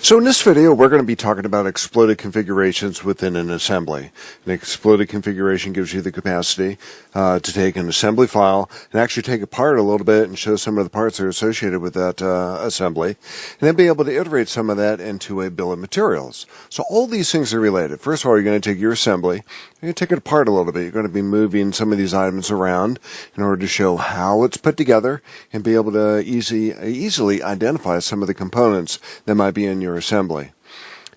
So in this video, we're going to be talking about exploded configurations within an assembly. An exploded configuration gives you the capacity to take an assembly file and actually take it apart a little bit and show some of the parts that are associated with that assembly, and then be able to iterate some of that into a bill of materials. So all these things are related. First of all, you're going to take your assembly, you're going to take it apart a little bit. You're going to be moving some of these items around in order to show how it's put together and be able to easily identify some of the components that might be in your assembly.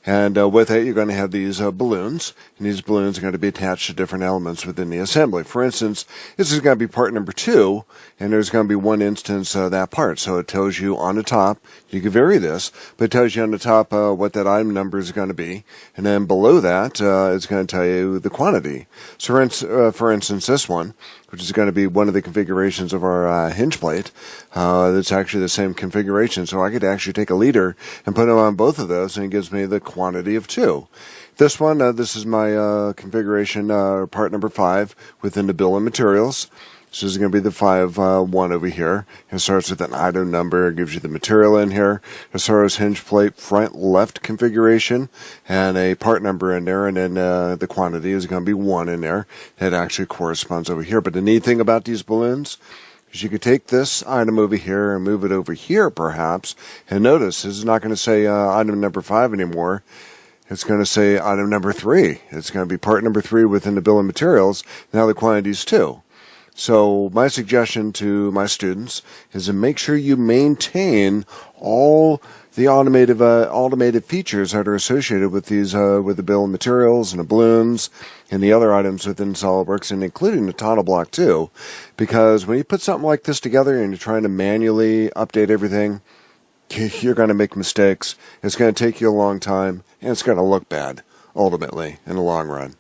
And with it, you're going to have these balloons, and these balloons are going to be attached to different elements within the assembly. For instance, this is going to be part number 2, and there's going to be one instance of that part. So it tells you on the top, you can vary this, but it tells you on the top what that item number is going to be, and then below that, it's going to tell you the quantity. So for instance, this one, which is going to be one of the configurations of our hinge plate, that's actually the same configuration. So I could actually take a liter and put them on both of those, and it gives me the quantity of 2. This one, this is my configuration, part number 5 within the bill of materials. This is going to be the 5-1 over here. It starts with an item number, it gives you the material in here, as far as hinge plate front left configuration, and a part number in there, and then the quantity is going to be 1 in there. That actually corresponds over here. But the neat thing about these balloons is you could take this item over here and move it over here perhaps, and notice this is not going to say item number 5 anymore. It's going to say item number 3. It's going to be part number 3 within the bill of materials. Now the quantity is 2. So my suggestion to my students is to make sure you maintain all the automated features that are associated with these, with the bill of materials and the balloons and the other items within SolidWorks, and including the title block too. Because when you put something like this together and you're trying to manually update everything, you're going to make mistakes. It's going to take you a long time, and it's going to look bad, ultimately, in the long run.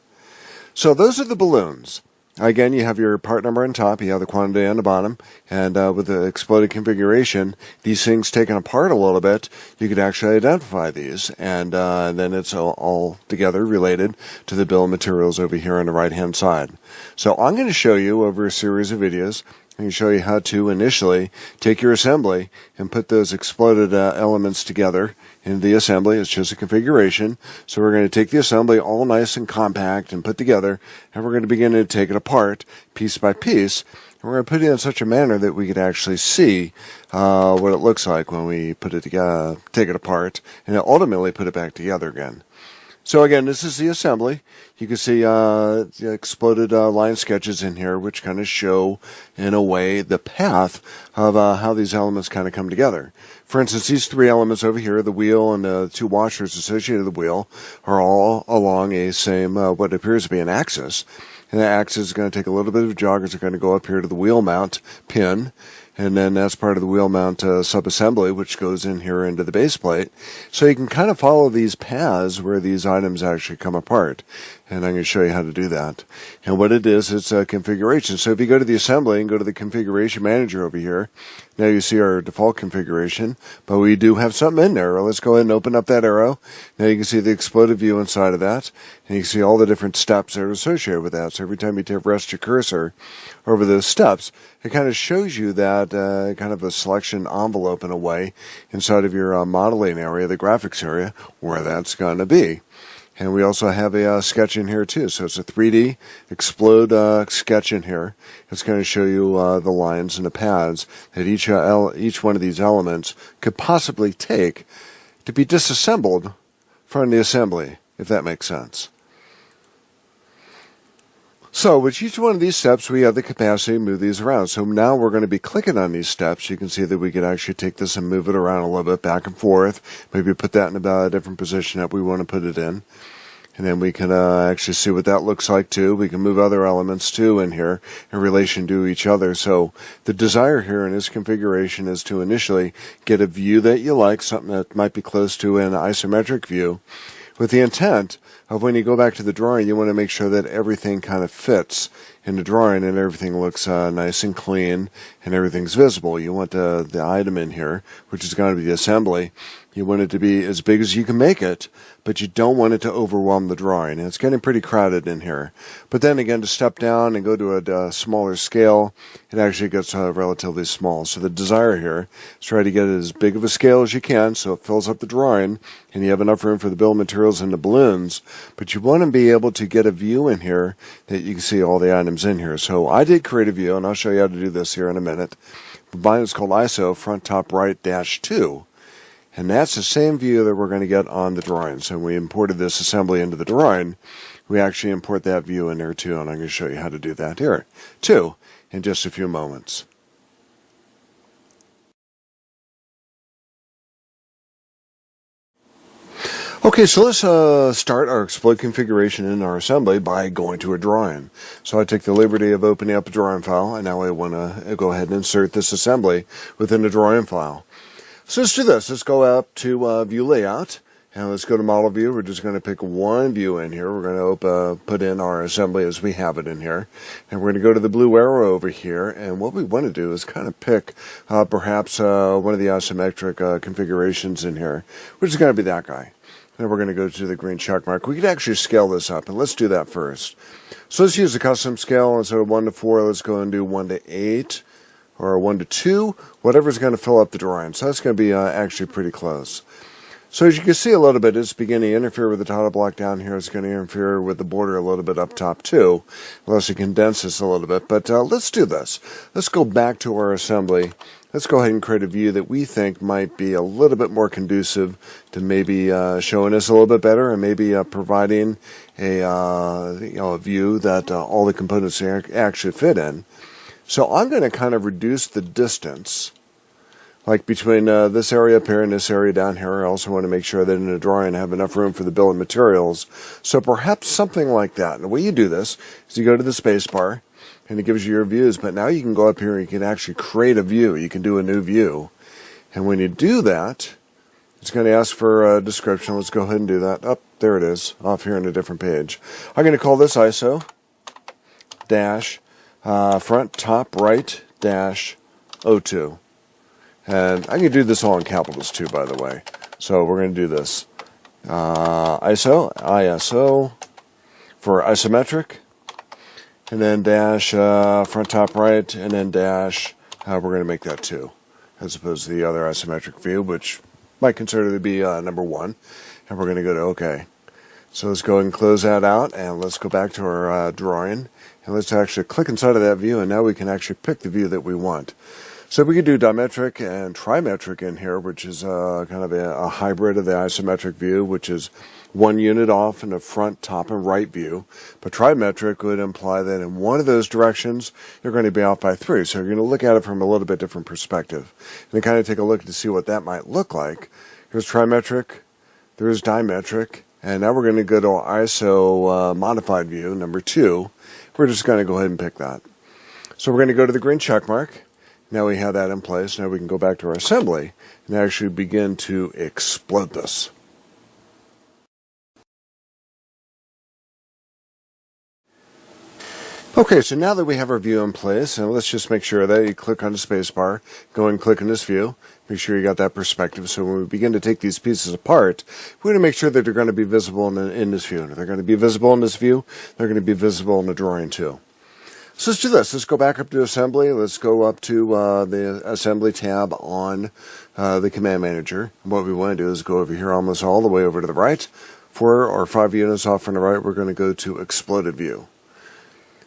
So those are the balloons. Again, you have your part number on top, you have the quantity on the bottom, and with the exploded configuration, these things taken apart a little bit, you could actually identify these, and then it's all together related to the bill of materials over here on the right-hand side. So I'm going to show you over a series of videos. I can show you how to initially take your assembly and put those exploded elements together in the assembly. It's just a configuration. So we're going to take the assembly all nice and compact and put together, and we're going to begin to take it apart piece by piece. And we're going to put it in such a manner that we could actually see what it looks like when we put it together, take it apart, and ultimately put it back together again. So again, this is the assembly. You can see the exploded line sketches in here, which kind of show, in a way, the path of how these elements kind of come together. For instance, these 3 elements over here, the wheel and the 2 washers associated with the wheel, are all along a same, what appears to be an axis. And that axis is going to take a little bit of joggers are going to go up here to the wheel mount pin. And then that's part of the wheel mount sub-assembly, which goes in here into the base plate. So you can kind of follow these paths where these items actually come apart. And I'm going to show you how to do that. And what it is, it's a configuration. So if you go to the assembly and go to the configuration manager over here, now you see our default configuration, but we do have something in there. Let's go ahead and open up that arrow. Now you can see the exploded view inside of that, and you can see all the different steps that are associated with that. So every time you rest your cursor over those steps, it kind of shows you that kind of a selection envelope in a way inside of your modeling area, the graphics area, where that's going to be. And we also have a sketch in here too. So it's a 3D explode sketch in here. It's going to show you the lines and the paths that each one of these elements could possibly take to be disassembled from the assembly, if that makes sense. So with each one of these steps, we have the capacity to move these around. So now we're going to be clicking on these steps. You can see that we could actually take this and move it around a little bit back and forth. Maybe put that in about a different position that we want to put it in. And then we can actually see what that looks like too. We can move other elements too in here in relation to each other. So the desire here in this configuration is to initially get a view that you like, something that might be close to an isometric view, with the intent of when you go back to the drawing, you want to make sure that everything kind of fits in the drawing and everything looks nice and clean and everything's visible. You want the item in here, which is going to be the assembly. You want it to be as big as you can make it, but you don't want it to overwhelm the drawing. And it's getting pretty crowded in here. But then again, to step down and go to a smaller scale, it actually gets relatively small. So the desire here is try to get it as big of a scale as you can so it fills up the drawing and you have enough room for the bill of materials and the balloons. But you want to be able to get a view in here that you can see all the items in here. So I did create a view, and I'll show you how to do this here in a minute. Mine is called ISO front top right -2. And that's the same view that we're going to get on the drawing. So when we imported this assembly into the drawing, we actually import that view in there too, and I'm going to show you how to do that here too in just a few moments. Okay, so let's start our explode configuration in our assembly by going to a drawing. So I take the liberty of opening up a drawing file, and now I want to go ahead and insert this assembly within the drawing file. So let's do this. Let's go up to View Layout, and let's go to Model View. We're just going to pick one view in here. We're going to put in our assembly as we have it in here. And we're going to go to the blue arrow over here, and what we want to do is kind of pick perhaps one of the isometric configurations in here, which is going to be that guy. Then we're going to go to the green check mark. We could actually scale this up, and let's do that first. So let's use a custom scale. Instead of 1 to 4, let's go and do 1 to 8. Or 1 to 2, whatever's going to fill up the drawing. So that's going to be actually pretty close. So as you can see a little bit, it's beginning to interfere with the title block down here. It's going to interfere with the border a little bit up top too, unless you condense this a little bit. But let's do this. Let's go back to our assembly. Let's go ahead and create a view that we think might be a little bit more conducive to maybe showing us a little bit better and maybe providing a view that all the components actually fit in. So I'm going to kind of reduce the distance, like between this area up here and this area down here. I also want to make sure that in the drawing I have enough room for the bill of materials. So perhaps something like that. And the way you do this is you go to the space bar, and it gives you your views. But now you can go up here and you can actually create a view. You can do a new view. And when you do that, it's going to ask for a description. Let's go ahead and do that. Oh, there it is, off here on a different page. I'm going to call this ISO dash front top right -02. And I can do this all in capitals too, by the way. So we're going to do this. ISO for isometric, and then dash front top right, and then dash, we're going to make that 2, as opposed to the other isometric view, which might consider to be number 1. And we're going to go to OK. So let's go ahead and close that out, and let's go back to our drawing. And let's actually click inside of that view, and now we can actually pick the view that we want. So we could do dimetric and trimetric in here, which is kind of a hybrid of the isometric view, which is 1 unit off in the front, top, and right view. But trimetric would imply that in one of those directions, you're going to be off by 3. So you're going to look at it from a little bit different perspective. And kind of take a look to see what that might look like. Here's trimetric, there's dimetric, and now we're going to go to our ISO modified view, number 2. We're just going to go ahead and pick that. So we're going to go to the green check mark. Now we have that in place. Now we can go back to our assembly and actually begin to explode this. Okay, so now that we have our view in place, and let's just make sure that you click on the space bar, go and click on this view, make sure you got that perspective. So when we begin to take these pieces apart, we're going to make sure that they're going to be visible in this view. And if they're going to be visible in this view, they're going to be visible in the drawing too. So let's do this. Let's go back up to assembly. Let's go up to the assembly tab on the command manager. And what we want to do is go over here almost all the way over to the right. 4 or 5 units off from the right, we're going to go to exploded view.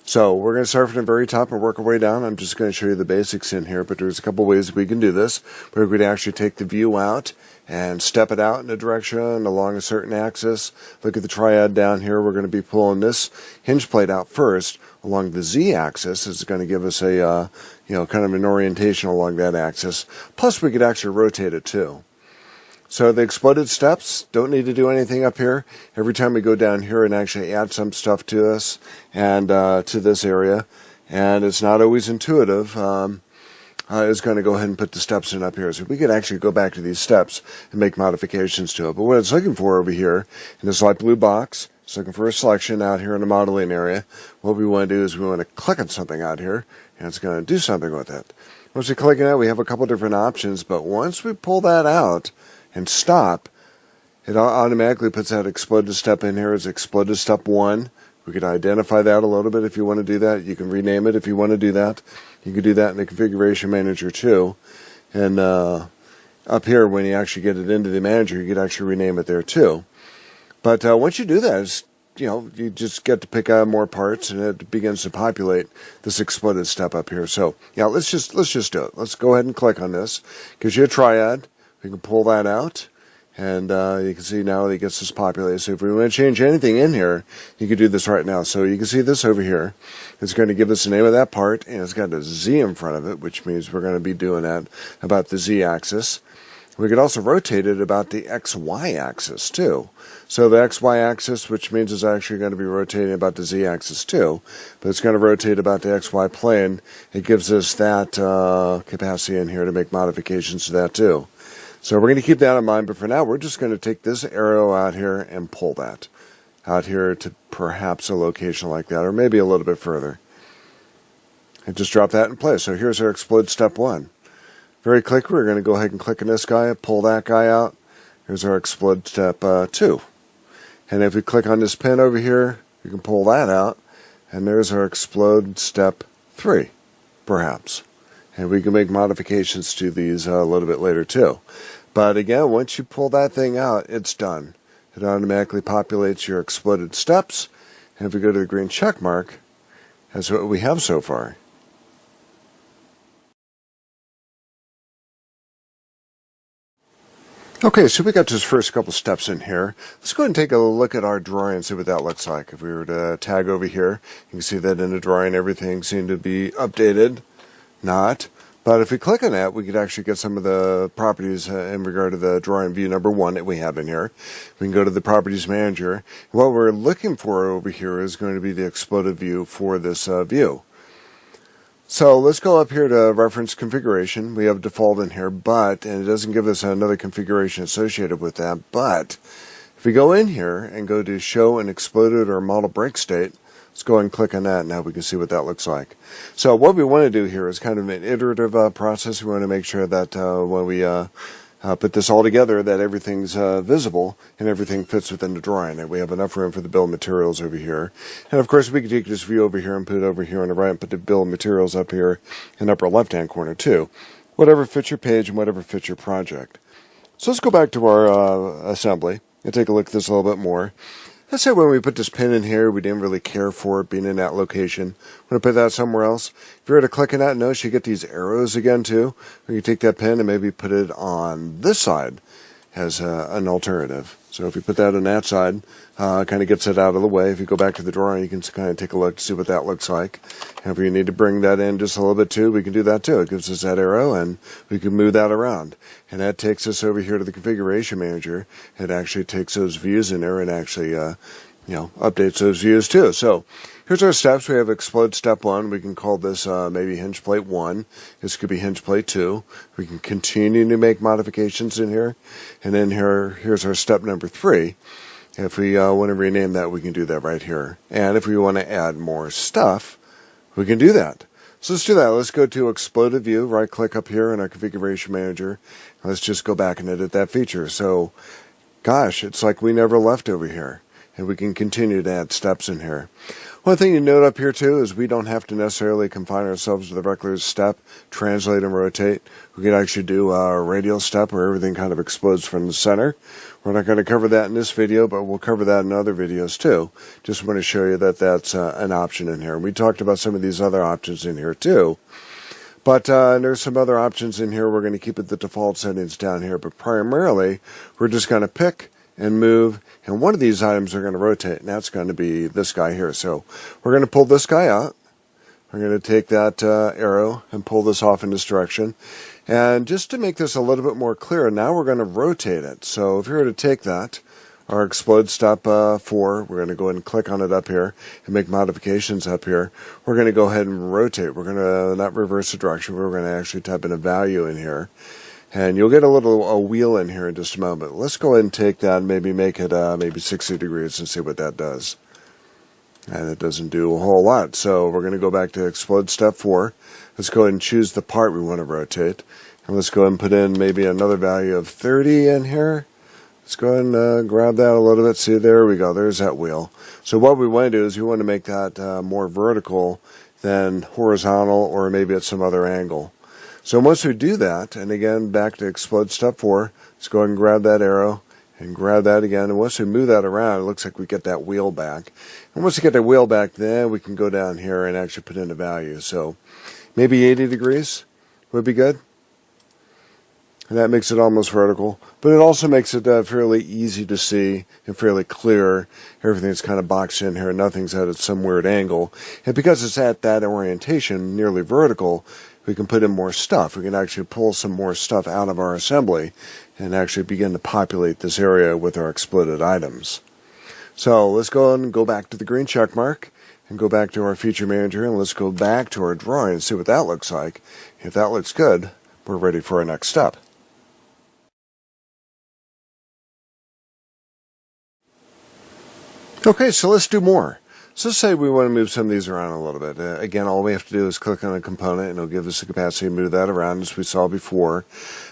So we're going to start from the very top and work our way down. I'm just going to show you the basics in here, but there's a couple ways we can do this. We're going to actually take the view out and step it out in a direction along a certain axis. Look at the triad down here. We're going to be pulling this hinge plate out first along the z-axis. It's going to give us a kind of an orientation along that axis. Plus we could actually rotate it too. So the exploded steps, don't need to do anything up here. Every time we go down here and actually add some stuff to us and to this area, and it's not always intuitive, is going to go ahead and put the steps in up here. So we could actually go back to these steps and make modifications to it. But what it's looking for over here in this light blue box So looking for a selection out here in the modeling area. What we want to do is we want to click on something out here, and it's going to do something with it. Once we click on it, we have a couple different options, but once we pull that out and stop, it automatically puts that exploded step in here as exploded step 1. We could identify that a little bit if you want to do that. You can rename it if you want to do that. You can do that in the configuration manager too. And up here, when you actually get it into the manager, you could actually rename it there too. But once you do that, you just get to pick out more parts, and it begins to populate this exploded step up here. So yeah, let's just do it. Let's go ahead and click on this. Gives you a triad. We can pull that out, and you can see now it gets this populated. So if we want to change anything in here, you can do this right now. So you can see this over here. It's going to give us the name of that part, and it's got a Z in front of it, which means we're going to be doing that about the Z axis. We could also rotate it about the XY axis too. So the XY axis, which means it's actually going to be rotating about the Z axis too, but it's going to rotate about the XY plane. It gives us that capacity in here to make modifications to that too. So we're going to keep that in mind, but for now we're just going to take this arrow out here and pull that out here to perhaps a location like that, or maybe a little bit further. And just drop that in place. So here's our explode step 1. Very quick, we're going to go ahead and click on this guy, pull that guy out. Here's our explode step 2. And if we click on this pin over here, you can pull that out. And there's our explode step 3, perhaps. And we can make modifications to these a little bit later too. But again, once you pull that thing out, it's done. It automatically populates your exploded steps. And if we go to the green check mark, that's what we have so far. Okay, so we got those first couple steps in here. Let's go ahead and take a look at our drawing and see what that looks like. If we were to tag over here, you can see that in the drawing everything seemed to be updated. Not. But if we click on that, we could actually get some of the properties in regard to the drawing view number 1 that we have in here. We can go to the properties manager. What we're looking for over here is going to be the exploded view for this view. So let's go up here to reference configuration. We have default in here, and it doesn't give us another configuration associated with that, but if we go in here and go to show an exploded or model break state, let's go ahead and click on that. Now we can see what that looks like. So what we want to do here is kind of an iterative process. We want to make sure that when we put this all together, that everything's visible and everything fits within the drawing, and we have enough room for the bill of materials over here. And of course we can take this view over here and put it over here on the right and put the bill of materials up here in the upper left hand corner too. Whatever fits your page and whatever fits your project. So let's go back to our assembly and take a look at this a little bit more. Let's say when we put this pin in here, we didn't really care for it being in that location. We're going to put that somewhere else. If you were to click on that, notice you get these arrows again too. We can take that pin and maybe put it on this side as an alternative. So if you put that on that side, kind of gets it out of the way. If you go back to the drawing, you can kind of take a look to see what that looks like. And if you need to bring that in just a little bit too, we can do that too. It gives us that arrow, and we can move that around. And that takes us over here to the configuration manager. It actually takes those views in there and actually updates those views too. So here's our steps. We have explode step 1. We can call this maybe hinge plate 1. This could be hinge plate 2. We can continue to make modifications in here. And then here's our step number 3. If we want to rename that, we can do that right here. And if we want to add more stuff, we can do that. So let's do that. Let's go to exploded view, right click up here in our configuration manager. Let's just go back and edit that feature. So gosh, it's like we never left over here. And we can continue to add steps in here. One thing you note up here too is we don't have to necessarily confine ourselves to the regular step, translate and rotate. We can actually do a radial step where everything kind of explodes from the center. We're not going to cover that in this video, but we'll cover that in other videos too. Just want to show you that that's an option in here. We talked about some of these other options in here too. But there's some other options in here. We're going to keep it the default settings down here, but primarily we're just going to pick and move, and one of these items are going to rotate, and that's going to be this guy here. So we're going to pull this guy out. We're going to take that arrow and pull this off in this direction. And just to make this a little bit more clear, now we're going to rotate it. So if you were to take that, our explode step 4, we're going to go ahead and click on it up here and make modifications up here. We're going to go ahead and rotate. We're going to not reverse the direction. We're going to actually type in a value in here. And you'll get a wheel in here in just a moment. Let's go ahead and take that and maybe make it maybe 60 degrees and see what that does. And it doesn't do a whole lot. So we're going to go back to Explode Step 4. Let's go ahead and choose the part we want to rotate. And let's go ahead and put in maybe another value of 30 in here. Let's go ahead and grab that a little bit. See, there we go. There's that wheel. So what we want to do is we want to make that more vertical than horizontal, or maybe at some other angle. So once we do that, and again, back to Explode Step 4, let's go ahead and grab that arrow and grab that again. And once we move that around, it looks like we get that wheel back. And once we get the wheel back, then we can go down here and actually put in a value. So maybe 80 degrees would be good. And that makes it almost vertical, but it also makes it fairly easy to see and fairly clear. Everything's kind of boxed in here. Nothing's at some weird angle. And because it's at that orientation, nearly vertical, we can put in more stuff. We can actually pull some more stuff out of our assembly and actually begin to populate this area with our exploded items. So let's go and go back to the green check mark and go back to our feature manager, and let's go back to our drawing and see what that looks like. If that looks good, we're ready for our next step. Okay, so let's do more. So let's say we want to move some of these around a little bit. Again, all we have to do is click on a component, and it'll give us the capacity to move that around as we saw before.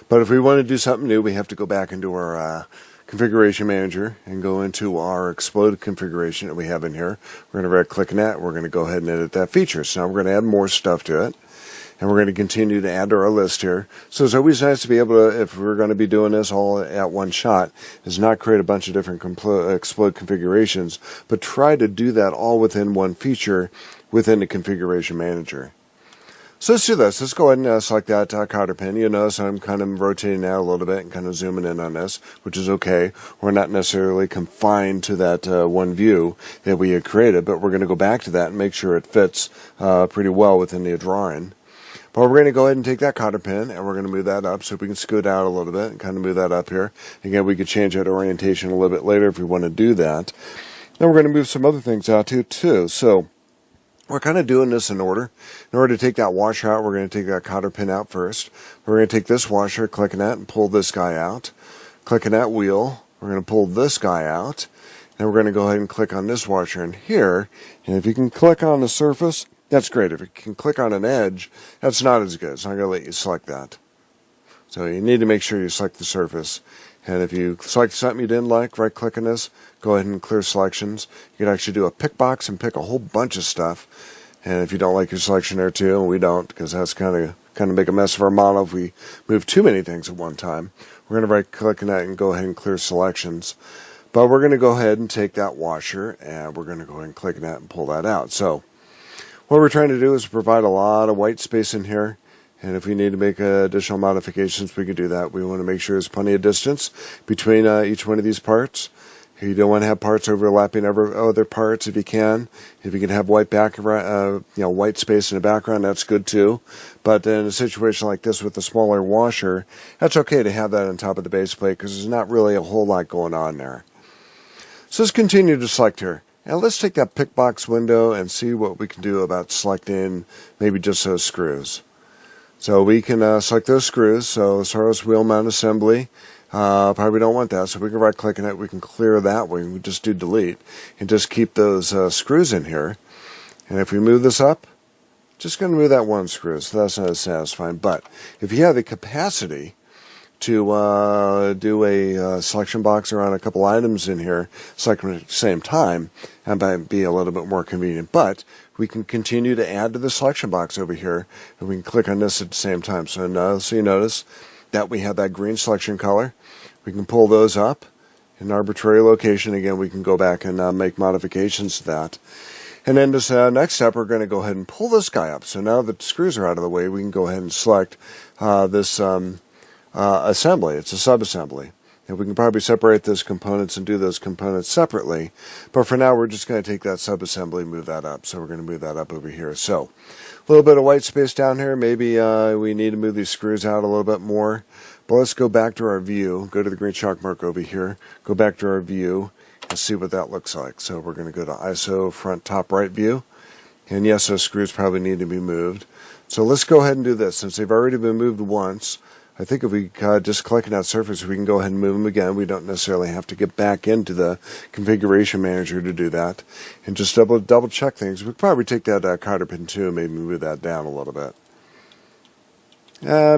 But if we want to do something new, we have to go back into our configuration manager and go into our exploded configuration that we have in here. We're going to right click on that. We're going to go ahead and edit that feature. So now we're going to add more stuff to it. And we're going to continue to add to our list here. So it's always nice to be able to, if we're going to be doing this all at one shot, is not create a bunch of different explode configurations, but try to do that all within one feature within the configuration manager. So let's do this. Let's go ahead and select that cotter pin. You notice I'm kind of rotating that a little bit and kind of zooming in on this, which is okay. We're not necessarily confined to that one view that we had created, but we're going to go back to that and make sure it fits pretty well within the drawing. But we're going to go ahead and take that cotter pin, and we're going to move that up so we can scoot out a little bit and kind of move that up here. Again, we could change that orientation a little bit later if we want to do that. Then we're going to move some other things out too. So we're kind of doing this in order. In order to take that washer out, we're going to take that cotter pin out first. We're going to take this washer, click on that, and pull this guy out. Click on that wheel. We're going to pull this guy out. Then we're going to go ahead and click on this washer in here. And if you can click on the surface, that's great. If you can click on an edge, that's not as good. It's not going to let you select that. So you need to make sure you select the surface. And if you select something you didn't like, right click on this, go ahead and clear selections. You can actually do a pick box and pick a whole bunch of stuff. And if you don't like your selection there too, and we don't, because that's kind of make a mess of our model if we move too many things at one time, we're going to right click on that and go ahead and clear selections. But we're going to go ahead and take that washer, and we're going to go ahead and click on that and pull that out. So what we're trying to do is provide a lot of white space in here, and if we need to make additional modifications, we can do that. We want to make sure there's plenty of distance between each one of these parts. You don't want to have parts overlapping other parts if you can. If you can have white white space in the background, that's good too. But in a situation like this with a smaller washer, that's okay to have that on top of the base plate because there's not really a whole lot going on there. So let's continue to select here. Now let's take that pick box window and see what we can do about selecting maybe just those screws. So we can select those screws. So as far as wheel mount assembly, probably don't want that. So we can right click on it. We can clear that. We just do delete and just keep those screws in here. And if we move this up, just going to move that one screw. So that's not as satisfying. But if you have the capacity to do a selection box around a couple items in here, select them at the same time, and might be a little bit more convenient. But we can continue to add to the selection box over here, and we can click on this at the same time. So you notice that we have that green selection color. We can pull those up in an arbitrary location. Again, we can go back and make modifications to that. And then this next step, we're going to go ahead and pull this guy up. So now that the screws are out of the way, we can go ahead and select this assembly. It's a sub-assembly. And we can probably separate those components and do those components separately. But for now, we're just going to take that sub-assembly and move that up. So we're going to move that up over here. So a little bit of white space down here. Maybe we need to move these screws out a little bit more. But let's go back to our view. Go to the green chalk mark over here. Go back to our view and see what that looks like. So we're going to go to ISO front top right view. And yes, those screws probably need to be moved. So let's go ahead and do this. Since they've already been moved once, I think if we just click on that surface, we can go ahead and move them again. We don't necessarily have to get back into the configuration manager to do that. And just double check things. We could probably take that cotter pin too and maybe move that down a little bit.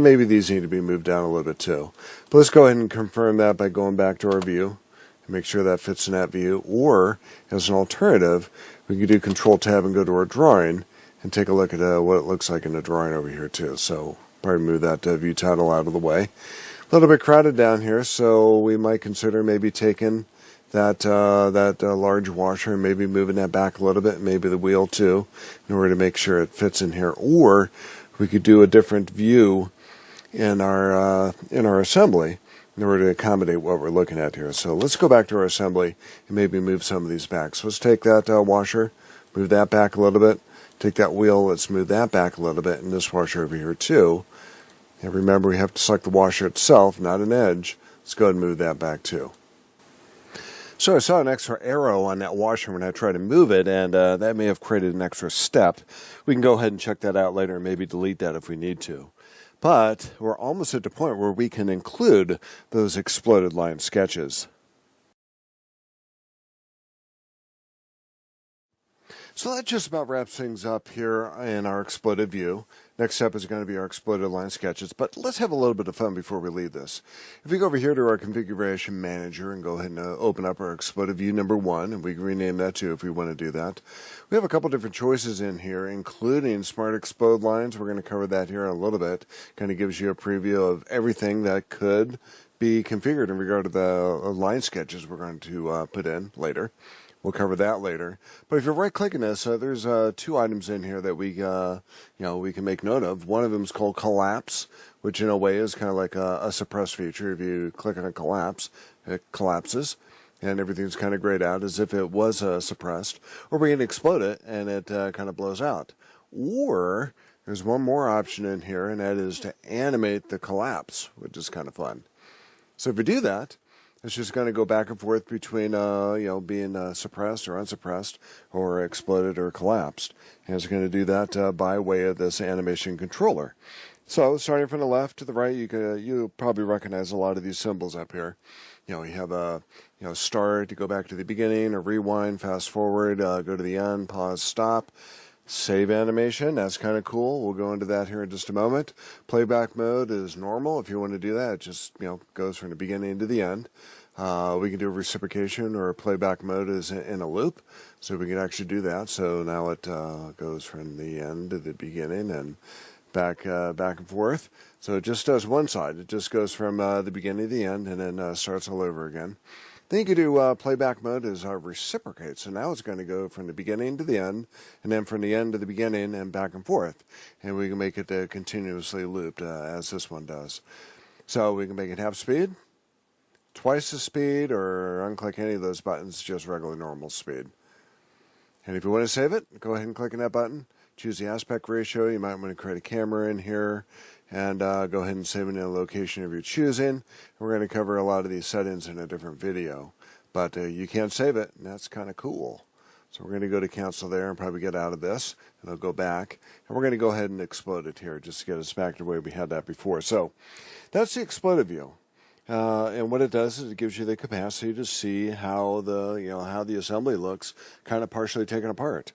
Maybe these need to be moved down a little bit too. But let's go ahead and confirm that by going back to our view and make sure that fits in that view. Or, as an alternative, we can do Control-Tab and go to our drawing and take a look at what it looks like in the drawing over here too. So probably move that view title out of the way. A little bit crowded down here, so we might consider maybe taking that large washer and maybe moving that back a little bit, maybe the wheel too, in order to make sure it fits in here. Or we could do a different view in our assembly in order to accommodate what we're looking at here. So let's go back to our assembly and maybe move some of these back. So let's take that washer, move that back a little bit. Take that wheel, let's move that back a little bit, and this washer over here too. And remember, we have to select the washer itself, not an edge. Let's go ahead and move that back too. So I saw an extra arrow on that washer when I tried to move it, and that may have created an extra step. We can go ahead and check that out later and maybe delete that if we need to. But we're almost at the point where we can include those exploded line sketches. So that just about wraps things up here in our exploded view. Next step is going to be our exploded line sketches, but let's have a little bit of fun before we leave this. If we go over here to our configuration manager and go ahead and open up our exploded view number 1, and we can rename that too if we want to do that. We have a couple different choices in here, including smart explode lines. We're going to cover that here in a little bit. Kind of gives you a preview of everything that could be configured in regard to the line sketches we're going to put in later. We'll cover that later. But if you're right-clicking this, there's 2 items in here that we can make note of. One of them is called collapse, which in a way is kind of like a suppress feature. If you click on collapse, it collapses, and everything's kind of grayed out as if it was suppressed. Or we can explode it, and it kind of blows out. Or there's one more option in here, and that is to animate the collapse, which is kind of fun. So if we do that, it's just going to go back and forth between, being suppressed or unsuppressed, or exploded or collapsed. And it's going to do that by way of this animation controller. So, starting from the left to the right, you'll probably recognize a lot of these symbols up here. You have a start to go back to the beginning, or rewind, fast forward, go to the end, pause, stop. Save animation, that's kind of cool. We'll go into that here in just a moment. Playback mode is normal. If you want to do that, it just goes from the beginning to the end. We can do a reciprocation, or a playback mode is in a loop, so we can actually do that. So now it goes from the end to the beginning and back and forth. So it just does one side. It just goes from the beginning to the end and then starts all over again. Then you can do playback mode is reciprocate. So now it's going to go from the beginning to the end, and then from the end to the beginning and back and forth. And we can make it continuously looped as this one does. So we can make it half speed, twice the speed, or unclick any of those buttons, just regular normal speed. And if you want to save it, go ahead and click on that button. Choose the aspect ratio. You might want to create a camera in here, and go ahead and save it in a location of your choosing. We're going to cover a lot of these settings in a different video, but you can save it, and that's kind of cool. So we're going to go to cancel there and probably get out of this, and I'll go back, and we're going to go ahead and explode it here just to get us back to the way we had that before. So that's the exploded view. And what it does is it gives you the capacity to see how the assembly looks kind of partially taken apart.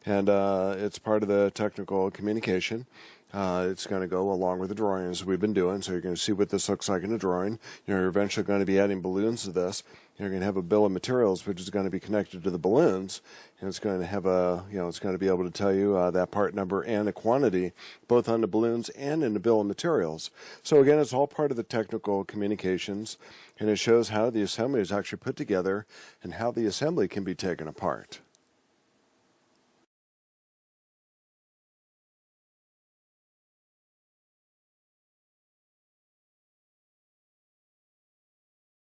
And it's part of the technical communication. It's going to go along with the drawings we've been doing, so you're going to see what this looks like in the drawing. You're eventually going to be adding balloons to this. You're going to have a bill of materials which is going to be connected to the balloons, and it's going to have it's going to be able to tell you that part number and the quantity, both on the balloons and in the bill of materials. So again, it's all part of the technical communications, and it shows how the assembly is actually put together and how the assembly can be taken apart.